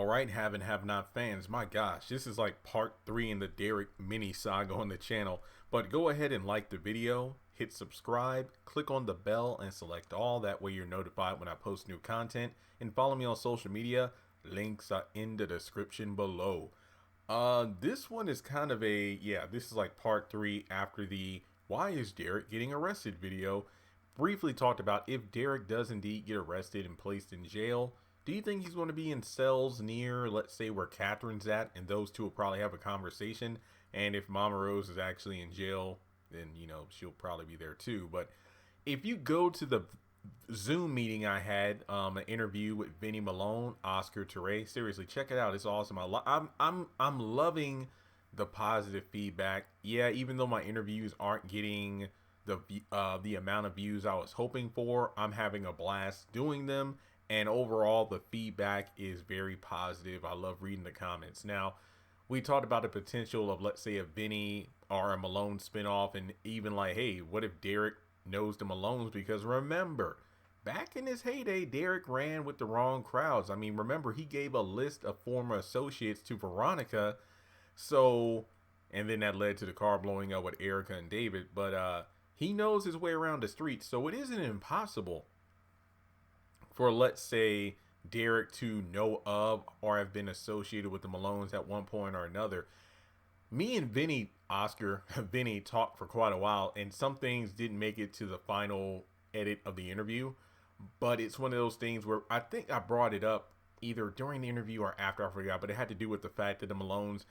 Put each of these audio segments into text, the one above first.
All right, have and have not fans. My gosh, this is like part 3 in the Derrick mini saga on the channel. But go ahead and like the video, hit subscribe, click on the bell, and select all. That way you're notified when I post new content. And follow me on social media. Links are in the description below. This one is kind of this is like part 3 after the "Why is Derrick getting arrested" video. Briefly talked about if Derrick does indeed get arrested and placed in jail. Do you think he's going to be in cells near, let's say, where Catherine's at, and those two will probably have a conversation? And if Mama Rose is actually in jail, then, she'll probably be there too. But if you go to the Zoom meeting I had, an interview with Vinny Malone, Oscar Teray, seriously, check it out. It's awesome. I'm loving the positive feedback. Yeah, even though my interviews aren't getting the amount of views I was hoping for, I'm having a blast doing them. And overall, the feedback is very positive. I love reading the comments. Now, we talked about the potential of, let's say, a Vinny or a Malone spinoff, and even like, hey, what if Derrick knows the Malones? Because remember, back in his heyday, Derrick ran with the wrong crowds. I mean, remember, he gave a list of former associates to Veronica. So, and then that led to the car blowing up with Erica and David. But he knows his way around the streets, so it isn't impossible for, let's say, Derrick to know of or have been associated with the Malones at one point or another. Me and Vinny talked for quite a while, and some things didn't make it to the final edit of the interview. But it's one of those things where I think I brought it up either during the interview or after, I forgot. But it had to do with the fact that the Malones,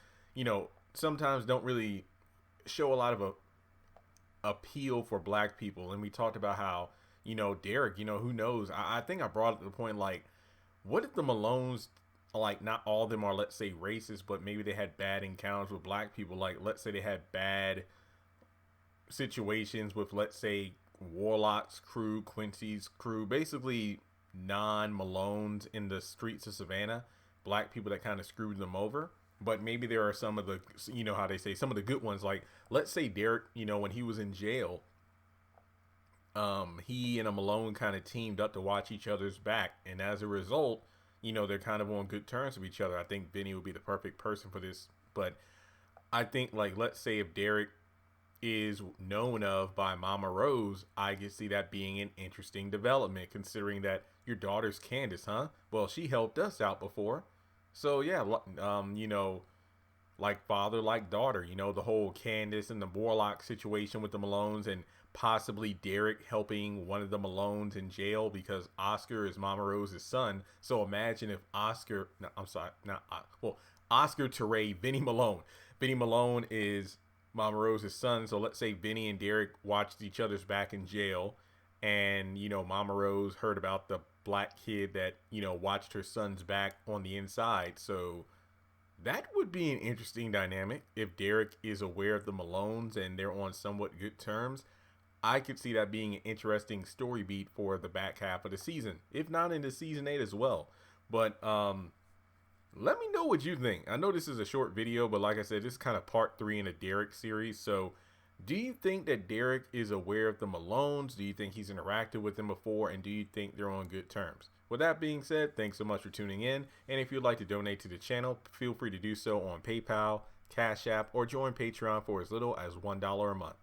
sometimes don't really show a lot of a appeal for black people. And we talked about how, Derrick, who knows? I think I brought it to the point, like, what if the Malones, like, not all of them are, let's say, racist, but maybe they had bad encounters with black people. Like, let's say they had bad situations with, let's say, Warlock's crew, Quincy's crew, basically non-Malones in the streets of Savannah, black people that kind of screwed them over. But maybe there are some of the, how they say, some of the good ones. Like, let's say Derrick, when he was in jail, he and a Malone kind of teamed up to watch each other's back. And as a result, they're kind of on good terms with each other. I think Vinny would be the perfect person for this. But I think, like, let's say if Derrick is known of by Mama Rose, I could see that being an interesting development, considering that your daughter's Candace, huh? Well, she helped us out before. So, yeah, like father, like daughter, the whole Candace and the Warlock situation with the Malones, and possibly Derrick helping one of the Malones in jail because Oscar is Mama Rose's son. So imagine if Oscar Teray, Vinny Malone is Mama Rose's son. So let's say Vinny and Derrick watched each other's back in jail, and, Mama Rose heard about the black kid that, watched her son's back on the inside. So that would be an interesting dynamic if Derrick is aware of the Malones and they're on somewhat good terms. I could see that being an interesting story beat for the back half of the season, if not into season 8 as well. But let me know what you think. I know this is a short video, but like I said, this is kind of part 3 in a Derrick series. So do you think that Derrick is aware of the Malones? Do you think he's interacted with them before? And do you think they're on good terms? With that being said, thanks so much for tuning in. And if you'd like to donate to the channel, feel free to do so on PayPal, Cash App, or join Patreon for as little as $1 a month.